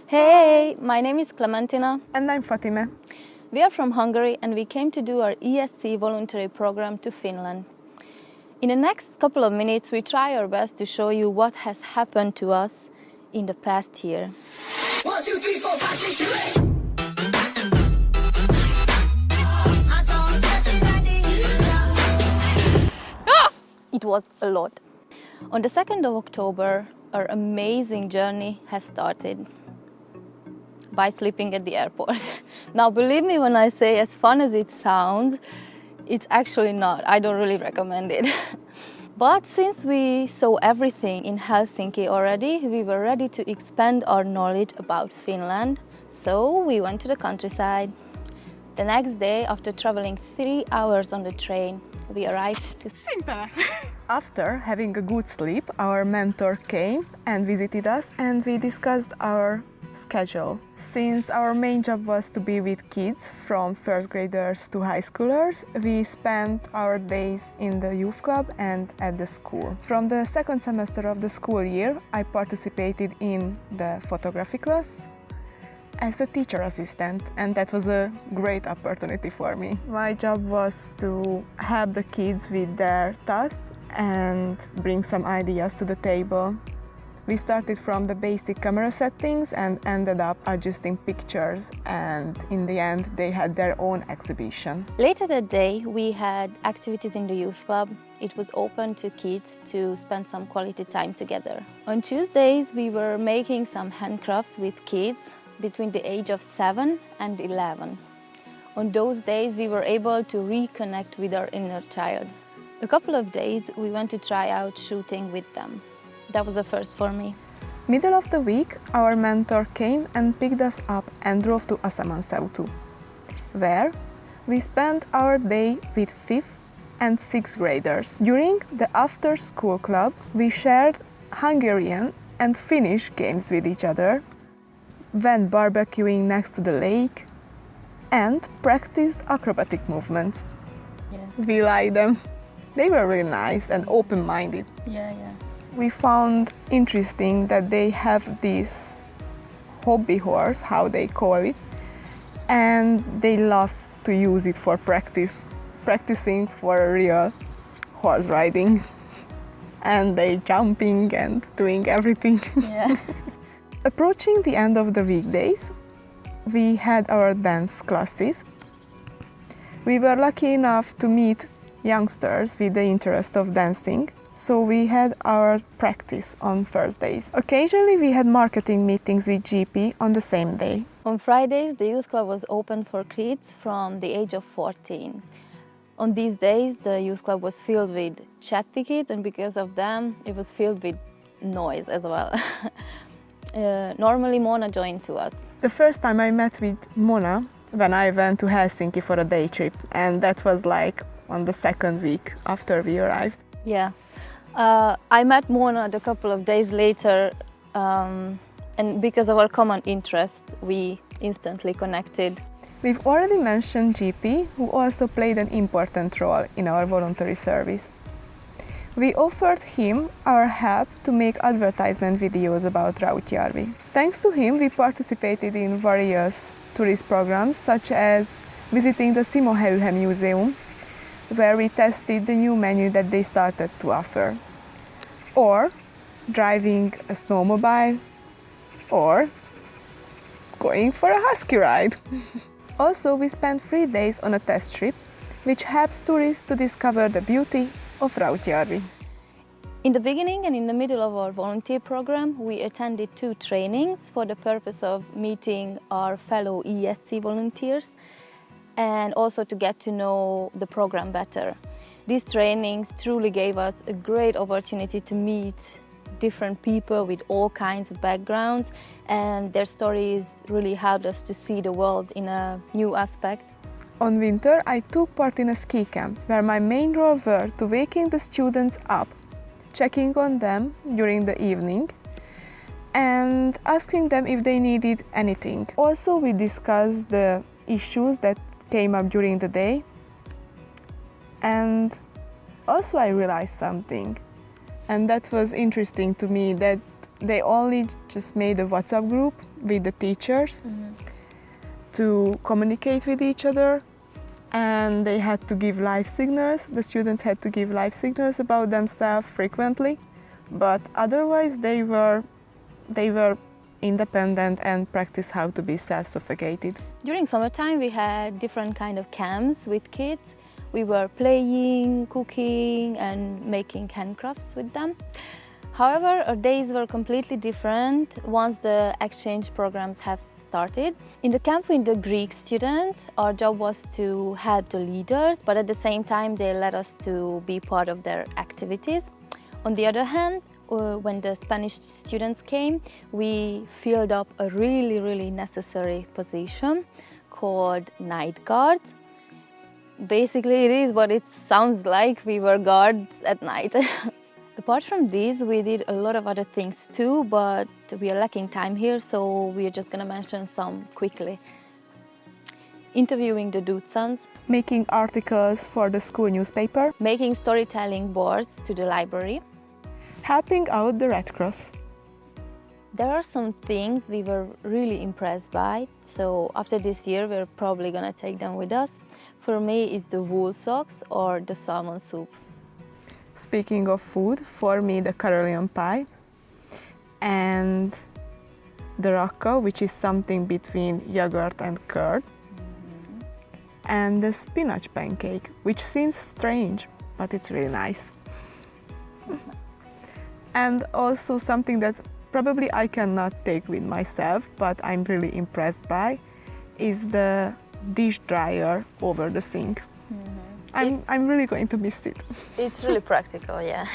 Hey, my name is Clementina. And I'm Fatime. We are from Hungary and we came to do our ESC voluntary program to Finland. In the next couple of minutes, we try our best to show you what has happened to us in the past year. 1, 2, 3, 4, 5, 6, 7, 8. It was a lot. On the 2nd of October, our amazing journey has started by sleeping at the airport. Now, believe me when I say as fun as it sounds, it's actually not. I don't really recommend it. But since we saw everything in Helsinki already, we were ready to expand our knowledge about Finland. So we went to the countryside. The next day, after traveling 3 hours on the train, we arrived to Simpele. After having a good sleep, our mentor came and visited us and we discussed our schedule. Since our main job was to be with kids from first graders to high schoolers, we spent our days in the youth club and at the school. From the second semester of the school year, I participated in the photography class as a teacher assistant, and that was a great opportunity for me. My job was to help the kids with their tasks and bring some ideas to the table. We started from the basic camera settings and ended up adjusting pictures, and in the end they had their own exhibition. Later that day, we had activities in the youth club. It was open to kids to spend some quality time together. On Tuesdays, we were making some handcrafts with kids between the age of 7 and 11. On those days, we were able to reconnect with our inner child. A couple of days, we went to try out shooting with them. That was a first for me. Middle of the week, our mentor came and picked us up and drove to Asamanseuttu, where we spent our day with 5th and 6th graders. During the after-school club, we shared Hungarian and Finnish games with each other, went barbecuing next to the lake, and practiced acrobatic movements. Yeah. We liked them. They were really nice and open-minded. Yeah. We found interesting that they have this hobby horse, how they call it, and they love to use it for practicing for real horse riding. And they jumping and doing everything. Yeah. Approaching the end of the weekdays, we had our dance classes. We were lucky enough to meet youngsters with the interest of dancing, so we had our practice on Thursdays. Occasionally we had marketing meetings with GP on the same day. On Fridays, the youth club was open for kids from the age of 14. On these days, the youth club was filled with chatty kids, and because of them, it was filled with noise as well. Normally, Mona joined to us. The first time I met with Mona when I went to Helsinki for a day trip, and that was like on the second week after we arrived. Yeah. I met Mona a couple of days later, and because of our common interest, we instantly connected. We've already mentioned GP, who also played an important role in our voluntary service. We offered him our help to make advertisement videos about Rautjärvi. Thanks to him, we participated in various tourist programs, such as visiting the Simoheyhe Museum, where we tested the new menu that they started to offer, or driving a snowmobile, or going for a husky ride. Also, we spent 3 days on a test trip, which helps tourists to discover the beauty of Rautjärvi. In the beginning and in the middle of our volunteer program, we attended 2 trainings for the purpose of meeting our fellow ESC volunteers and also to get to know the program better. These trainings truly gave us a great opportunity to meet different people with all kinds of backgrounds, and their stories really helped us to see the world in a new aspect. On winter, I took part in a ski camp, where my main role were to waking the students up, checking on them during the evening, and asking them if they needed anything. Also, we discussed the issues that came up during the day, and also I realized something, and that was interesting to me, that they only just made a WhatsApp group with the teachers to communicate with each other, and they had to give live signals. The students had to give live signals about themselves frequently, but otherwise they were independent and practiced how to be self-suffocated. During summertime we had different kind of camps with kids. We were playing, cooking and making handcrafts with them. However, our days were completely different once the exchange programs have started. In the camp with the Greek students, our job was to help the leaders, but at the same time they let us to be part of their activities. On the other hand, when the Spanish students came, we filled up a really necessary position called night guard. Basically, it is what it sounds like. We were guards at night. Apart from this, we did a lot of other things too, but we are lacking time here, so we are just going to mention some quickly. Interviewing the Dutsans. Making articles for the school newspaper. Making storytelling boards to the library. Helping out the Red Cross. There are some things we were really impressed by, so after this year we're probably going to take them with us. For me, it's the wool socks or the salmon soup. Speaking of food, for me the Caroline pie and the racca, which is something between yogurt and curd, and the spinach pancake, which seems strange, but it's really nice. And also something that probably I cannot take with myself, but I'm really impressed by, is the dish dryer over the sink. I'm really going to miss it. It's really practical, yeah.